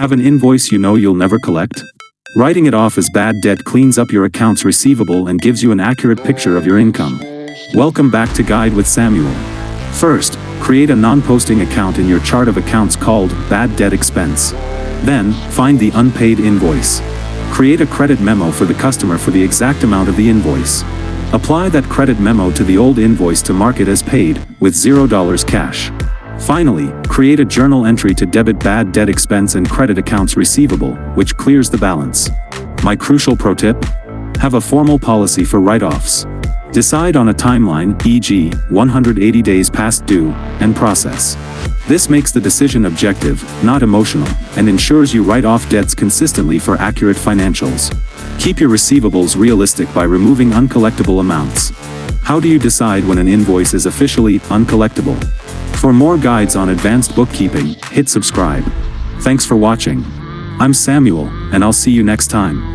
Have an invoice you know you'll never collect? Writing it off as bad debt cleans up your accounts receivable and gives you an accurate picture of your income. Welcome back to Guide with Samuel. First, create a non-posting account in your chart of accounts called Bad Debt Expense. Then, find the unpaid invoice. Create a credit memo for the customer for the exact amount of the invoice. Apply that credit memo to the old invoice to mark it as paid, with $0 cash. Finally, create a journal entry to debit bad debt expense and credit accounts receivable, which clears the balance. My crucial pro tip? Have a formal policy for write-offs. Decide on a timeline, e.g., 180 days past due, and process. This makes the decision objective, not emotional, and ensures you write off debts consistently for accurate financials. Keep your receivables realistic by removing uncollectible amounts. How do you decide when an invoice is officially uncollectible? For more guides on advanced bookkeeping, hit subscribe. Thanks for watching. I'm Samuel, and I'll see you next time.